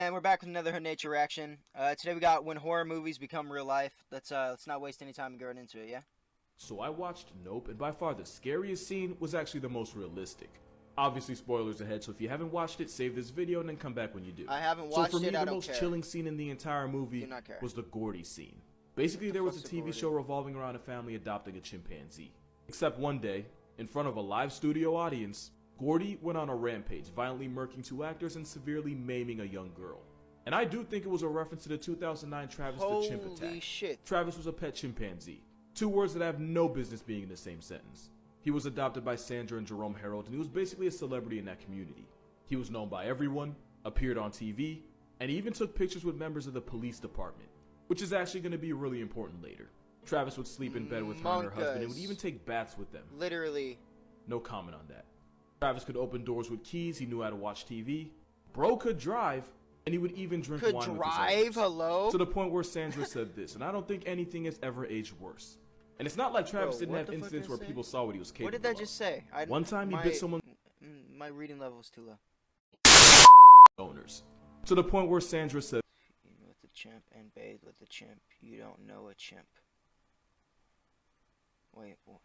And we're back with another Hood Nature reaction. Today we got when horror movies become real life. Let's not waste any time and get right into it, yeah? So I watched Nope, and by far the scariest scene was actually the most realistic. Obviously spoilers ahead, so if you haven't watched it, save this video and then come back when you do. I haven't So watched for me, it, I the don't most care. chilling scene in the entire movie Do not care. was the Gordy scene. Basically, there was a fuck's a TV Gordy? show revolving around a family adopting a chimpanzee. Except one day, in front of a live studio audience, Gordy went on a rampage, violently murking two actors and severely maiming a young girl. And I do think it was a reference to the 2009 Travis the Chimp attack. Holy shit. Travis was a pet chimpanzee. Two words that have no business being in the same sentence. He was adopted by Sandra and Jerome Harold, and he was basically a celebrity in that community. He was known by everyone, appeared on TV, and he even took pictures with members of the police department, which is actually going to be really important later. Travis would sleep in bed with her and her husband and would even take baths with them. Literally. No comment on that. Travis could open doors with keys, he knew how to watch TV. Bro could drive, and he would even drink wine with his owners. Hello? To the point where Sandra said this, and I don't think anything has ever aged worse. And it's not like Travis didn't have incidents where people saw what he was capable of. What did that just say? One time he bit someone. My reading level is too low. Owners. To the point where Sandra said, Eaten with a chimp and bathed with a chimp. You don't know a chimp. Wait, what?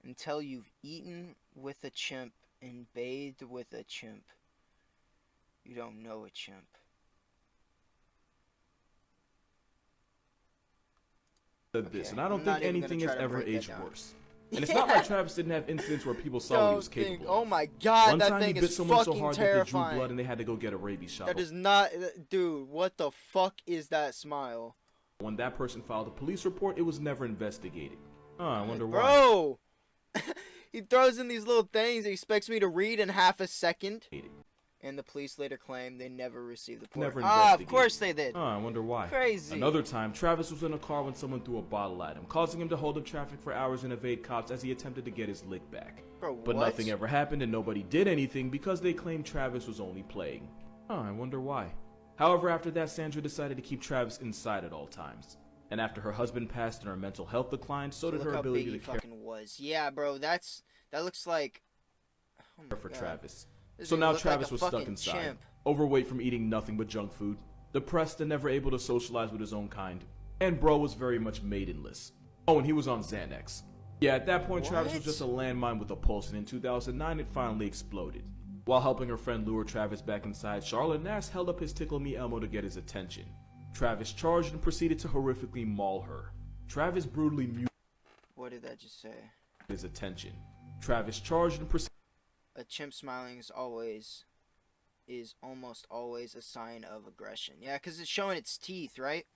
Until you've eaten with a chimp and bathed with a chimp, you don't know a chimp. this, and I don't think anything has ever aged worse. And it's not like Travis didn't have incidents where people saw what he was capable of. Oh my god, One that time thing he bit is someone so fucking hard that they terrifying. drew blood and they had to go get a rabies shot. That is not, dude. What the fuck is that smile? When that person filed a police report, it was never investigated. Oh, I wonder why. Bro, he throws in these little things he expects me to read in half a second. And the police later claimed they never received the report. Of course they did. Oh, I wonder why. Crazy. Another time, Travis was in a car when someone threw a bottle at him, causing him to hold up traffic for hours and evade cops as he attempted to get his lick back. Bro, but what? nothing ever happened and nobody did anything because they claimed Travis was only playing. Oh, I wonder why. However, after that, Sandra decided to keep Travis inside at all times. And after her husband passed and her mental health declined, so did her ability to care Yeah, bro, that looks like for Travis. This So now look Travis like was stuck inside, chimp. overweight from eating nothing but junk food, depressed and never able to socialize with his own kind, and bro was very much maidenless. Oh, and he was on Xanax. Yeah, at that point Travis was just a landmine with a pulse, and in 2009 it finally exploded. While helping her friend lure Travis back inside, Charlotte Nash held up his Tickle Me Elmo to get his attention. Travis charged and proceeded to horrifically maul her. Travis brutally mutilated What did that just say? his attention. Travis charged and proceeded. A chimp smiling is almost always a sign of aggression. Yeah, because it's showing its teeth, right?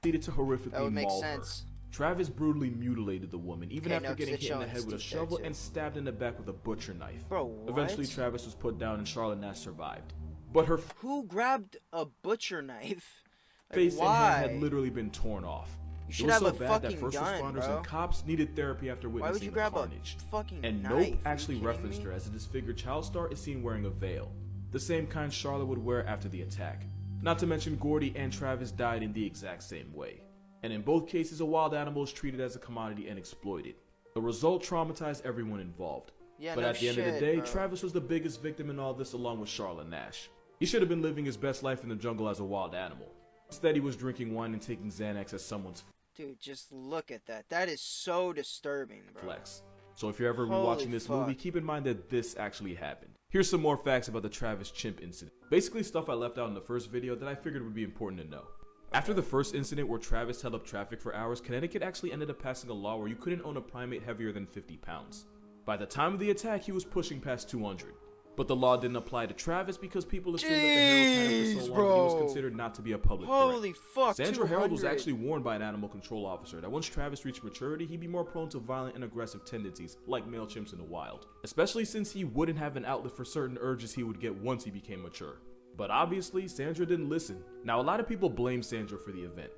To horrifically That would make maul sense. her. Travis brutally mutilated the woman, even after getting hit in the head with a shovel too. and stabbed in the back with a butcher knife. Bro, what? Eventually, Travis was put down and Charlotte Nash survived. But her Who grabbed a butcher knife? Like, face why? and hand had literally been torn off. You It should was have so a bad fucking that first gun, responders bro. and cops needed therapy after Why would witnessing you the grab carnage. a fucking And knife? Nope actually Are you kidding referenced me? her as a disfigured child star is seen wearing a veil, the same kind Charlotte would wear after the attack. Not to mention Gordy and Travis died in the exact same way. And in both cases, a wild animal is treated as a commodity and exploited. The result traumatized everyone involved. Yeah, But no at the end of the shit, day, bro. Travis was the biggest victim in all this along with Charlotte Nash. He should have been living his best life in the jungle as a wild animal. Instead, he was drinking wine and taking Xanax as someone's Dude, just look at that. That is so disturbing, bro. flex. So if you're ever Holy rewatching this fuck. movie, keep in mind that this actually happened. Here's some more facts about the Travis Chimp incident. Basically stuff I left out in the first video that I figured would be important to know. After the first incident where Travis held up traffic for hours, Connecticut actually ended up passing a law where you couldn't own a primate heavier than 50 pounds. By the time of the attack, he was pushing past 200. But the law didn't apply to Travis because people assumed that the Harold had him for so long that he was considered not to be a public Holy threat. fuck, Sandra Harold was 200. actually warned by an animal control officer that once Travis reached maturity, he'd be more prone to violent and aggressive tendencies, like male chimps in the wild. Especially since he wouldn't have an outlet for certain urges he would get once he became mature. But obviously, Sandra didn't listen. Now, a lot of people blame Sandra for the event.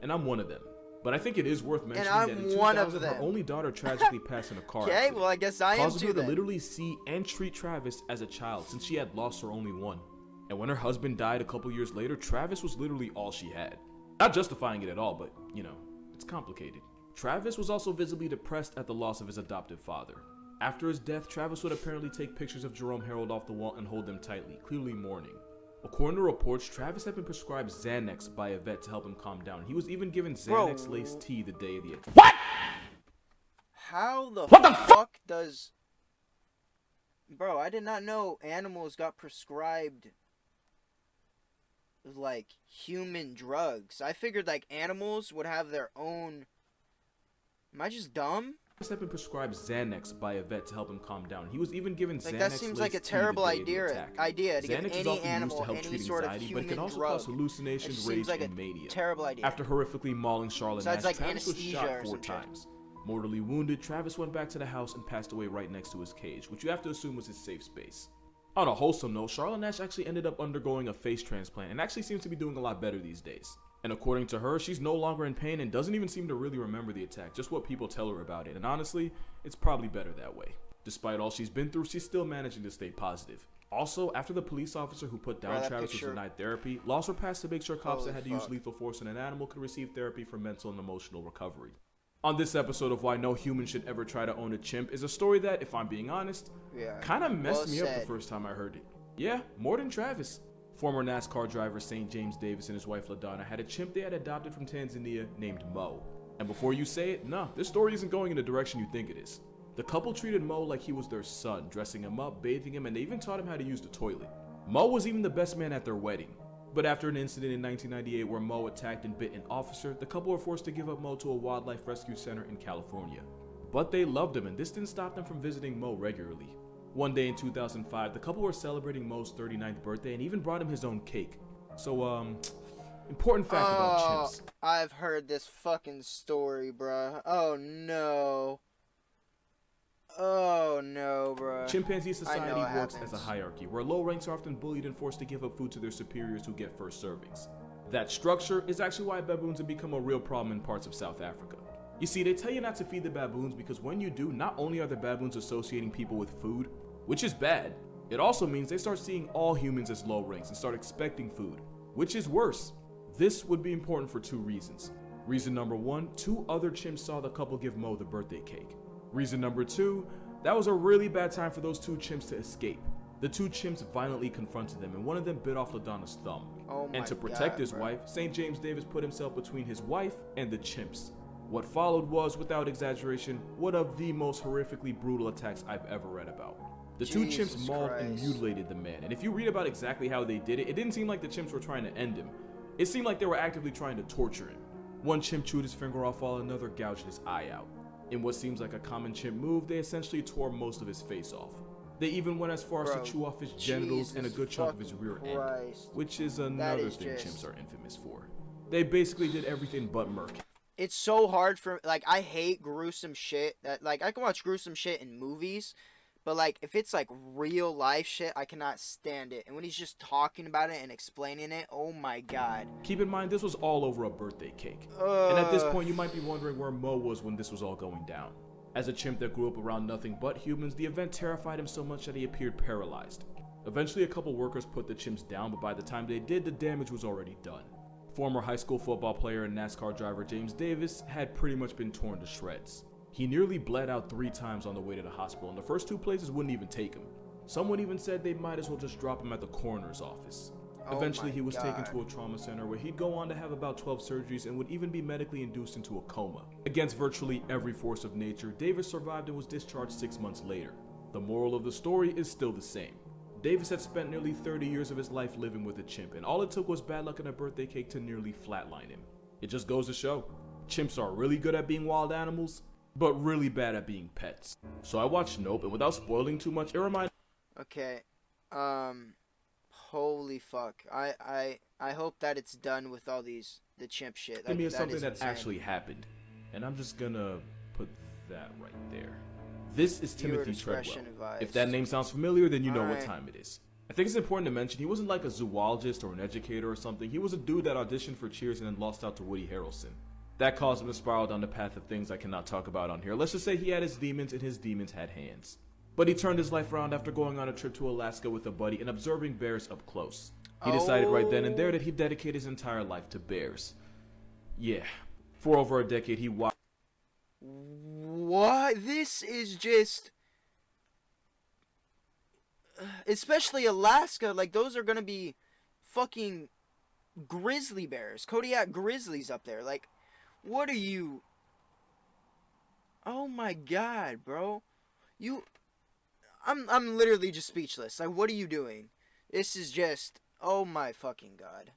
And I'm one of them. But I think it is worth mentioning that in 2000, her only daughter tragically passed in a car accident. Okay, well I guess I am causing too her to then. literally see and treat Travis as a child since she had lost her only one. And when her husband died a couple years later, Travis was literally all she had. Not justifying it at all, but, you know, it's complicated. Travis was also visibly depressed at the loss of his adoptive father. After his death, Travis would apparently take pictures of Jerome Harold off the wall and hold them tightly, clearly mourning. According to reports, Travis had been prescribed Xanax by a vet to help him calm down. He was even given Xanax-laced tea the day of the attack. What? How the fuck does... Bro, I did not know animals got prescribed, like, human drugs. I figured, like, animals would have their own... Am I just dumb? Travis had been prescribed Xanax by a vet to help him calm down. He was even given Xanax. That seems like a terrible idea to give any animal any sort of human but it can also cause hallucinations, rage, and mania. Terrible idea. After horrifically mauling Charlotte Nash, like Travis was shot 4 or times. Mortally wounded, Travis went back to the house and passed away right next to his cage, which you have to assume was his safe space. On a wholesome note, Charlotte Nash actually ended up undergoing a face transplant and actually seems to be doing a lot better these days. And according to her, she's no longer in pain and doesn't even seem to really remember the attack, just what people tell her about it. And honestly, it's probably better that way. Despite all she's been through, she's still managing to stay positive. Also, after the police officer who put down Travis was denied therapy, laws were passed to make sure cops that had to use lethal force on an animal could receive therapy for mental and emotional recovery. On this episode of Why No Human Should Ever Try to Own a Chimp is a story that, if I'm being honest, kind of messed me up the first time I heard it. Yeah, more than Travis. Former NASCAR driver St. James Davis and his wife LaDonna had a chimp they had adopted from Tanzania named Mo. And before you say it, nah, this story isn't going in the direction you think it is. The couple treated Mo like he was their son, dressing him up, bathing him, and they even taught him how to use the toilet. Mo was even the best man at their wedding. But after an incident in 1998 where Mo attacked and bit an officer, the couple were forced to give up Mo to a wildlife rescue center in California. But they loved him, and this didn't stop them from visiting Mo regularly. One day in 2005, the couple were celebrating Mo's 39th birthday and even brought him his own cake. So, important fact about chimps. I've heard this fucking story, bruh. Oh no. Oh no, bruh. Chimpanzee society works as a hierarchy, where low ranks are often bullied and forced to give up food to their superiors who get first servings. That structure is actually why baboons have become a real problem in parts of South Africa. You see, they tell you not to feed the baboons because when you do, not only are the baboons associating people with food, which is bad, it also means they start seeing all humans as low ranks and start expecting food, which is worse. This would be important for 2 reasons. Reason number 1, 2 other chimps saw the couple give Mo the birthday cake. Reason number 2, that was a really bad time for those 2 chimps to escape. The 2 chimps violently confronted them and one of them bit off LaDonna's thumb. And to protect his wife, St. James Davis put himself between his wife and the chimps. What followed was, without exaggeration, one of the most horrifically brutal attacks I've ever read about. The 2 chimps mauled and mutilated the man, and if you read about exactly how they did it, it didn't seem like the chimps were trying to end him. It seemed like they were actively trying to torture him. One chimp chewed his finger off while another gouged his eye out. In what seems like a common chimp move, they essentially tore most of his face off. They even went as far as to chew off his genitals and a good chunk of his rear end, which is another thing chimps are infamous for. They basically did everything but murk. It's so hard for, like, I hate gruesome shit. Like, I can watch gruesome shit in movies, but, like, if it's, like, real life shit, I cannot stand it. And when he's just talking about it and explaining it, oh my god. Keep in mind, this was all over a birthday cake. And at this point, you might be wondering where Mo was when this was all going down. As a chimp that grew up around nothing but humans, the event terrified him so much that he appeared paralyzed. Eventually, a couple workers put the chimps down, but by the time they did, the damage was already done. Former high school football player and NASCAR driver James Davis had pretty much been torn to shreds. He nearly bled out 3 times on the way to the hospital, and the first 2 places wouldn't even take him. Someone even said they might as well just drop him at the coroner's office. Eventually, he was taken to a trauma center where he'd go on to have about 12 surgeries and would even be medically induced into a coma. Against virtually every force of nature, Davis survived and was discharged 6 months later. The moral of the story is still the same. Davis had spent nearly 30 years of his life living with a chimp, and all it took was bad luck and a birthday cake to nearly flatline him. It just goes to show, chimps are really good at being wild animals, but really bad at being pets. So I watched Nope, and without spoiling too much, it reminded... Okay, holy fuck. I hope that it's done with all the chimp shit. Like, it's something that actually happened, and I'm just gonna put that right there. This is Timothy Treadwell. If that name sounds familiar, then you know what time it is. I think it's important to mention he wasn't like a zoologist or an educator or something. He was a dude that auditioned for Cheers and then lost out to Woody Harrelson. That caused him to spiral down the path of things I cannot talk about on here. Let's just say he had his demons and his demons had hands. But he turned his life around after going on a trip to Alaska with a buddy and observing bears up close. He decided right then and there that he'd dedicate his entire life to bears. Yeah, for over a decade he watched... What? This is just... Especially Alaska, like, those are gonna be fucking grizzly bears, Kodiak grizzlies up there. Like, what are you? Oh my god, bro. I'm literally just speechless. Like, what are you doing? This is just, oh my fucking god.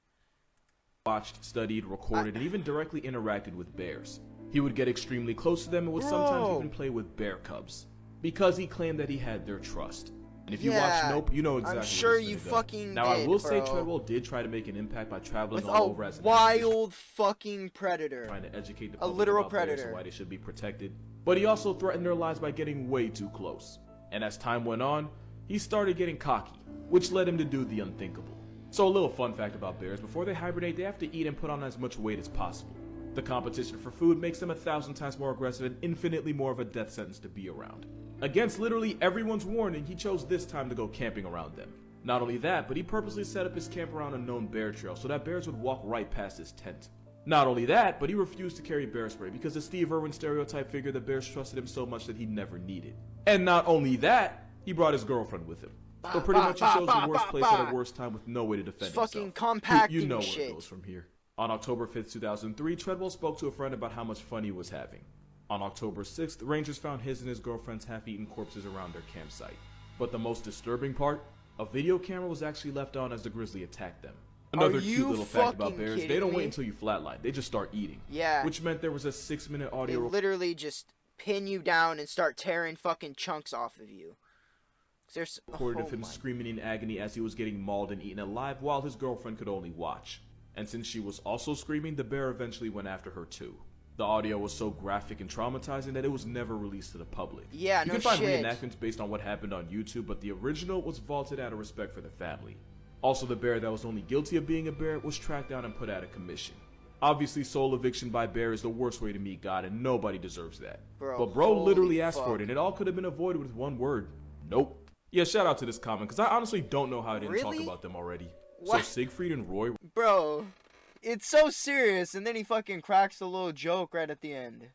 Watched, studied, recorded, and even directly interacted with bears. He would get extremely close to them and would sometimes even play with bear cubs, because he claimed that he had their trust. And if you watch Nope, you know exactly I'm sure what this you is fucking Now, did, I will say bro. Treadwell did try to make an impact by traveling With all over as a an wild fucking predator. trying to educate the A public literal about bears predator. and why they should be protected. But he also threatened their lives by getting way too close. And as time went on, he started getting cocky, which led him to do the unthinkable. So a little fun fact about bears, before they hibernate, they have to eat and put on as much weight as possible. The competition for food makes them 1,000 times more aggressive and infinitely more of a death sentence to be around. Against literally everyone's warning, he chose this time to go camping around them. Not only that, but he purposely set up his camp around a known bear trail so that bears would walk right past his tent. Not only that, but he refused to carry bear spray because the Steve Irwin stereotype figured that bears trusted him so much that he never needed. And not only that, he brought his girlfriend with him. So pretty much he chose the worst place at a worst time with no way to defend himself. Fucking compacting You know shit. where it goes from here. On October 5th, 2003, Treadwell spoke to a friend about how much fun he was having. On October 6th, rangers found his and his girlfriend's half-eaten corpses around their campsite. But the most disturbing part, a video camera was actually left on as the grizzly attacked them. Another cute little fact about bears, they don't wait until you flatline, they just start eating. Yeah. Which meant there was a 6-minute audio. They literally just pin you down and start tearing fucking chunks off of you. There's recorded of him screaming in agony as he was getting mauled and eaten alive while his girlfriend could only watch. And since she was also screaming, the bear eventually went after her too. The audio was so graphic and traumatizing that it was never released to the public. Yeah, you no can find shit. reenactments based on what happened on YouTube, but the original was vaulted out of respect for the family. Also, the bear that was only guilty of being a bear was tracked down and put out of commission. Obviously, soul eviction by bear is the worst way to meet God, and nobody deserves that. But bro literally asked for it, and it all could have been avoided with one word. Nope. Yeah, shout out to this comment, because I honestly don't know how I didn't talk about them already. What? So Siegfried and Roy... Bro, it's so serious, and then he fucking cracks a little joke right at the end.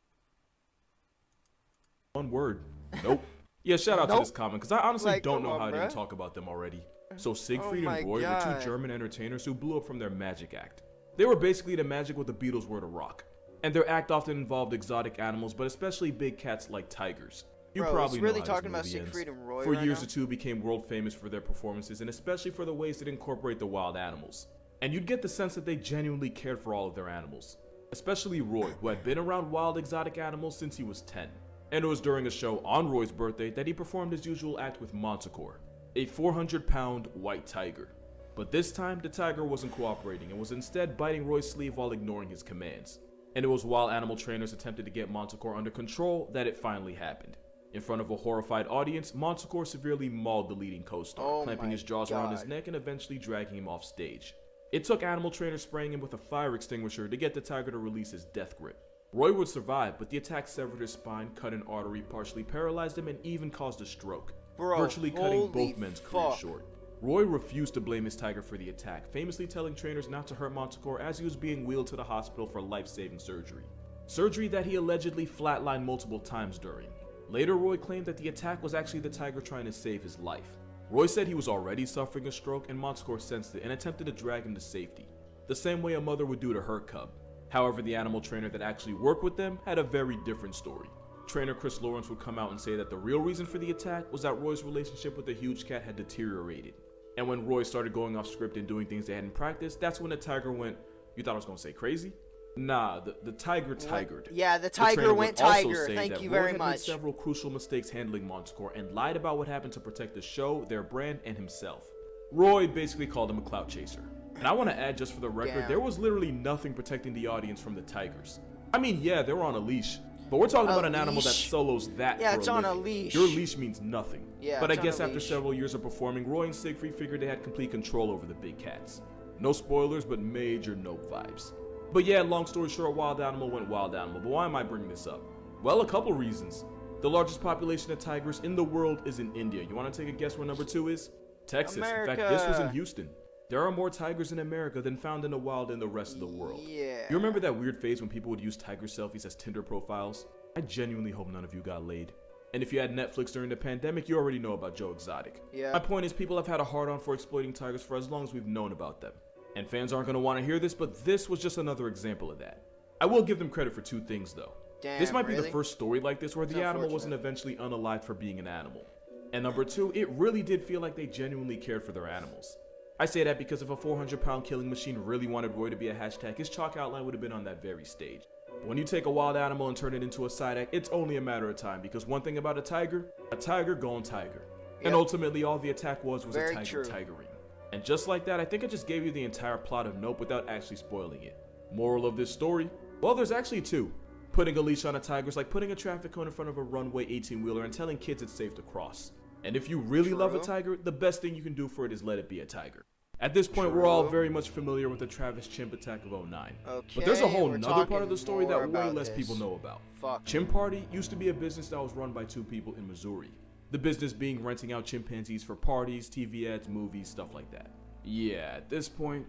One word. Nope. Yeah, shout out to this comment, because I honestly don't know how I didn't talk about them already. So Siegfried and Roy were two German entertainers who blew up from their magic act. They were basically the magic what the Beatles were to rock. And their act often involved exotic animals, but especially big cats like tigers. You probably know really how talking this about movie Siegfried ends. and Roy For right years, now? the two became world famous for their performances, and especially for the ways that incorporate the wild animals. And you'd get the sense that they genuinely cared for all of their animals. Especially Roy, who had been around wild exotic animals since he was 10. And it was during a show on Roy's birthday that he performed his usual act with Manticore, a 400-pound white tiger. But this time, the tiger wasn't cooperating and was instead biting Roy's sleeve while ignoring his commands. And it was while animal trainers attempted to get Manticore under control that it finally happened. In front of a horrified audience, Manticore severely mauled the leading co-star, clamping his jaws around his neck and eventually dragging him off stage. It took animal trainers spraying him with a fire extinguisher to get the tiger to release his death grip. Roy would survive, but the attack severed his spine, cut an artery, partially paralyzed him, and even caused a stroke, virtually cutting both men's careers short. Roy refused to blame his tiger for the attack, famously telling trainers not to hurt Manticore as he was being wheeled to the hospital for life-saving surgery. Surgery that he allegedly flatlined multiple times during. Later, Roy claimed that the attack was actually the tiger trying to save his life. Roy said he was already suffering a stroke, and Manticore sensed it and attempted to drag him to safety, the same way a mother would do to her cub. However, the animal trainer that actually worked with them had a very different story. Trainer Chris Lawrence would come out and say that the real reason for the attack was that Roy's relationship with the huge cat had deteriorated. And when Roy started going off script and doing things they hadn't practiced, that's when the tiger went, "You thought I was gonna say crazy?" Nah, the tiger tigered. Yeah, the tiger went tiger. Thank you very much. Made several crucial mistakes handling Manticore and lied about what happened to protect the show, their brand, and himself. Roy basically called him a clout chaser. And I want to add, just for the record, there was literally nothing protecting the audience from the tigers. I mean, yeah, they were on a leash, but we're talking about an animal that solos that for a living. Yeah, it's on a leash. Your leash means nothing. Yeah, but I guess after several years of performing, Roy and Siegfried figured they had complete control over the big cats. No spoilers, but major nope vibes. But yeah, long story short, wild animal went wild animal. But why am I bringing this up? Well, a couple reasons. The largest population of tigers in the world is in India. You want to take a guess where number 2 is? Texas. America. In fact, this was in Houston. There are more tigers in America than found in the wild in the rest of the world. Yeah. You remember that weird phase when people would use tiger selfies as Tinder profiles? I genuinely hope none of you got laid. And if you had Netflix during the pandemic, you already know about Joe Exotic. Yeah. My point is, people have had a hard-on for exploiting tigers for as long as we've known about them. And fans aren't going to want to hear this, but this was just another example of that. I will give them credit for 2 things though. Damn, This might be really? the first story like this where It's the animal wasn't unfortunate. eventually unalived for being an animal. And number 2, it really did feel like they genuinely cared for their animals. I say that because if a 400-pound killing machine really wanted Roy to be a hashtag, his chalk outline would have been on that very stage. But when you take a wild animal and turn it into a side act, it's only a matter of time, because one thing about a tiger gone tiger. And Yep. ultimately all the attack was Very a tiger true. tigering. And just like that, I think I just gave you the entire plot of Nope without actually spoiling it. Moral of this story? Well, there's actually 2. Putting a leash on a tiger is like putting a traffic cone in front of a runway 18-wheeler and telling kids it's safe to cross. And if you really love a True. tiger, the best thing you can do for it is let it be a tiger. At this point, we're all True. very much familiar with the Travis Chimp attack of '09. Okay, But there's a whole we're nother part talking of the story more that way about less this. people know about. Fuck. Chimp Party used to be a business that was run by 2 people in Missouri. The business being renting out chimpanzees for parties, TV ads, movies, stuff like that. Yeah, at this point,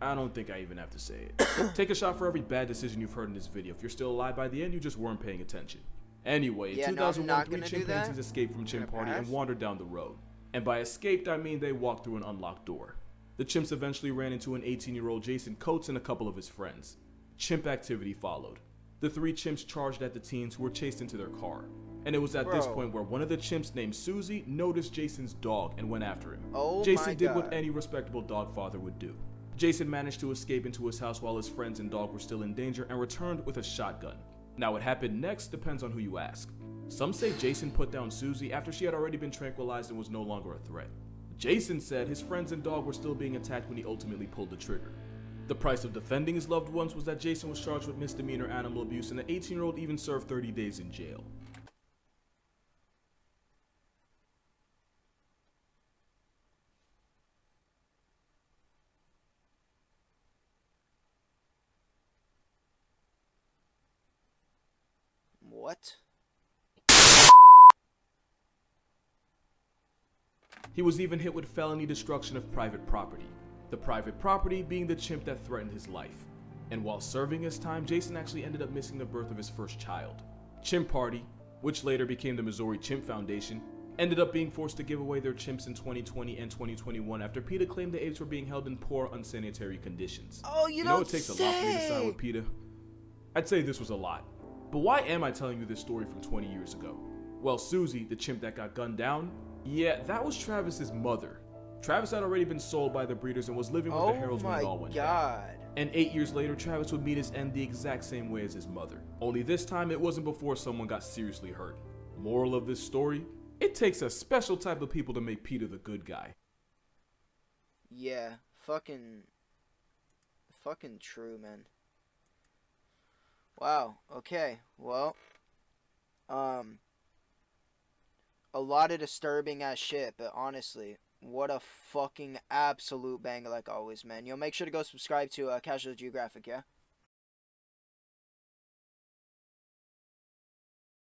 I don't think I even have to say it. Take a shot for every bad decision you've heard in this video. If you're still alive by the end, you just weren't paying attention. Anyway, Yeah, in no, I'm 2001, not 3 gonna do chimpanzees that. escaped from Chimp Gonna Party and pass. wandered down the road. And by escaped, I mean they walked through an unlocked door. The chimps eventually ran into an 18-year-old Jason Coates and a couple of his friends. Chimp activity followed. The 3 chimps charged at the teens who were chased into their car. And it was at this Bro. point where one of the chimps named Susie noticed Jason's dog and went after him. Oh Jason my did what God. any respectable dog father would do. Jason managed to escape into his house while his friends and dog were still in danger and returned with a shotgun. Now what happened next depends on who you ask. Some say Jason put down Susie after she had already been tranquilized and was no longer a threat. Jason said his friends and dog were still being attacked when he ultimately pulled the trigger. The price of defending his loved ones was that Jason was charged with misdemeanor animal abuse and the 18-year-old even served 30 days in jail. What? He was even hit with felony destruction of private property. The private property being the chimp that threatened his life. And while serving his time, Jason actually ended up missing the birth of his first child. Chimp Party, which later became the Missouri Chimp Foundation, ended up being forced to give away their chimps in 2020 and 2021 after PETA claimed the apes were being held in poor, unsanitary conditions. Oh, you know don't it takes a lot for me to side say. with PETA? I'd say this was a lot. But why am I telling you this story from 20 years ago? Well, Susie, the chimp that got gunned down, yeah, that was Travis's mother. Travis had already been sold by the breeders and was living with the Oh Heralds when my it all went down. God. And 8 years later, Travis would meet his end the exact same way as his mother. Only this time, it wasn't before someone got seriously hurt. Moral of this story, it takes a special type of people to make PETA the good guy. Yeah, fucking true, man. Wow. Okay. Well, a lot of disturbing ass shit, but honestly, what a fucking absolute banger like always, man. Yo, make sure to go subscribe to Casual Geographic, yeah?